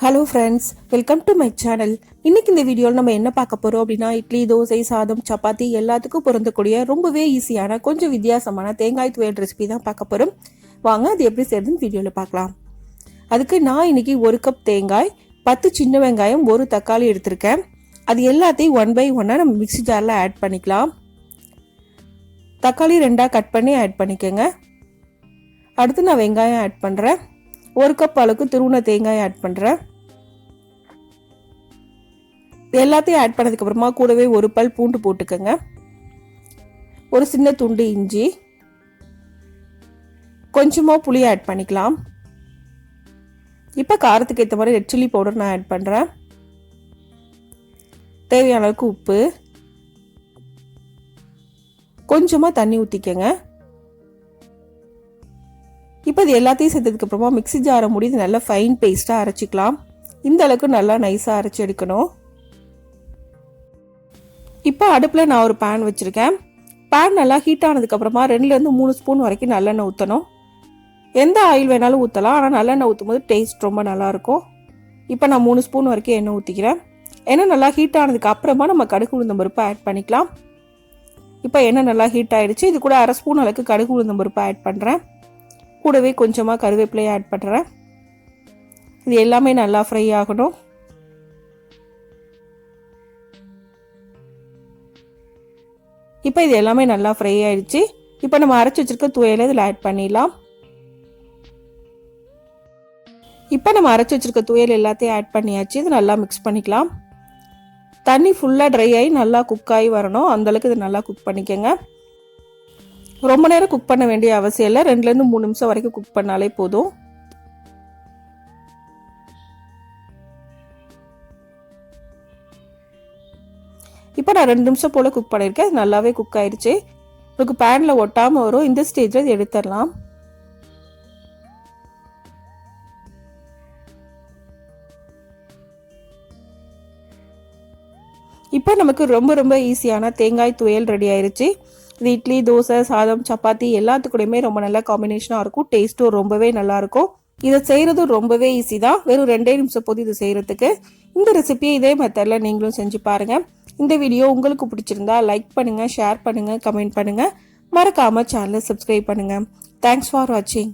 Hello friends, welcome to my channel. இன்னைக்கு இந்த வீடியோவில் நம்ம என்ன பார்க்க போகிறோம் அப்படின்னா, இட்லி, தோசை, சாதம், சப்பாத்தி எல்லாத்துக்கும் பொருந்தக்கூடிய ரொம்பவே ஈஸியான கொஞ்சம் வித்தியாசமான தேங்காய் துவையல் ரெசிபி தான் பார்க்க போகிறோம். வாங்க அது எப்படி செய்யுதுன்னு வீடியோவில் பார்க்கலாம். அதுக்கு நான் இன்னைக்கு 1 கப் தேங்காய், 10 சின்ன வெங்காயம், 1 தக்காளி எடுத்திருக்கேன். அது எல்லாத்தையும் 1 by 1 நம்ம மிக்ஸி ஜாரில் ஆட் பண்ணிக்கலாம். தக்காளி 2ஆக கட் பண்ணி ஆட் பண்ணிக்கோங்க. அடுத்து நான் வெங்காயம் ஆட் பண்ணுறேன். 1 கப் அளவுக்கு துருவின தேங்காய் ஆட் பண்ணுறேன். எல்லாத்தையும் ஆட் பண்ணதுக்கு அப்புறமா கூடவே 1 பல் பூண்டு போட்டுக்கோங்க. ஒரு சின்ன துண்டு இஞ்சி, கொஞ்சமா புளி ஆட் பண்ணிக்கலாம். இப்போ காரத்துக்கு ஏற்ற மாதிரி ரெட் சில்லி பவுடர் நான் ஆட் பண்ணுறேன். தேவையான அளவுக்கு உப்பு, கொஞ்சமா தண்ணி ஊற்றிக்கங்க. இப்போ இது எல்லாத்தையும் சேர்த்ததுக்கு அப்புறமா மிக்ஸி ஜாரை மூடி நல்லா ஃபைன் பேஸ்ட்டாக அரைச்சிக்கலாம். இந்த அளவுக்கு நல்லா நைஸாக அரைச்சி எடுக்கணும். இப்போ அடுப்பில் நான் ஒரு பேன் வச்சுருக்கேன். பேன் நல்லா ஹீட் ஆனதுக்கப்புறமா 2லேருந்து 3 ஸ்பூன் வரைக்கும் நல்லெண்ணெய் ஊற்றணும். எந்த ஆயில் வேணாலும் ஊற்றலாம், ஆனால் நல்லெண்ணெய் ஊற்றும் போது டேஸ்ட் ரொம்ப நல்லாயிருக்கும். இப்போ நான் 3 ஸ்பூன் வரைக்கும் எண்ணெய் ஊற்றிக்கிறேன். எண்ணெய் நல்லா ஹீட் ஆனதுக்கு அப்புறமா நம்ம கடுகு உளுந்தம் பருப்பு ஆட் பண்ணிக்கலாம். இப்போ எண்ணெய் நல்லா ஹீட் ஆகிடுச்சு. இது கூட 1/2 ஸ்பூன் அளவுக்கு கடுகு உளுந்தம் பருப்பு ஆட் பண்ணுறேன். கூடவே கொஞ்சமாக கருவேப்பிலையை ஆட் பண்ணுறேன். இது எல்லாமே நல்லா ஃப்ரை ஆகணும். இப்போ இது எல்லாமே நல்லா ஃப்ரை ஆயிடுச்சு. இப்போ நம்ம அரைச்சி வச்சிருக்க துவையலை இதில் ஆட் பண்ணிடலாம். இப்போ நம்ம அரைச்சி வச்சிருக்க துவையல் எல்லாத்தையும் ஆட் பண்ணியாச்சு. இது நல்லா மிக்ஸ் பண்ணிக்கலாம். தண்ணி ஃபுல்லாக ட்ரை ஆகி நல்லா குக் ஆகி வரணும். அந்தளவுக்கு இது நல்லா குக் பண்ணிக்கோங்க. ரொம்ப நேரம் குக் பண்ண வேண்டிய அவசியம் இல்லை. 2லேருந்து 3 நிமிஷம் வரைக்கும் குக் பண்ணாலே போதும். இப்போ நான் 2 நிமிஷம் போல் குக் பண்ணியிருக்கேன். அது நல்லாவே குக் ஆயிடுச்சு. உங்களுக்கு பேனில் ஒட்டாமல் வரும். இந்த ஸ்டேஜில் இது எடுத்துடலாம். இப்போ நமக்கு ரொம்ப ரொம்ப ஈஸியான தேங்காய் துவையல் ரெடி ஆயிடுச்சு. இது இட்லி, தோசை, சாதம், சப்பாத்தி எல்லாத்துக்கூடையுமே ரொம்ப நல்ல காம்பினேஷனாக இருக்கும். டேஸ்ட்டும் ரொம்பவே நல்லாயிருக்கும். இதை செய்கிறதும் ரொம்பவே ஈஸி தான். வெறும் 2 நிமிஷம் போது இது செய்கிறதுக்கு. இந்த ரெசிபியை இதே மெத்தடில் நீங்களும் செஞ்சு பாருங்கள். இந்த வீடியோ உங்களுக்கு பிடிச்சிருந்தா லைக் பண்ணுங்கள், ஷேர் பண்ணுங்கள், கமெண்ட் பண்ணுங்கள். மறக்காமல் சேனலை சப்ஸ்கிரைப் பண்ணுங்கள். தேங்க்ஸ் ஃபார் வாட்சிங்.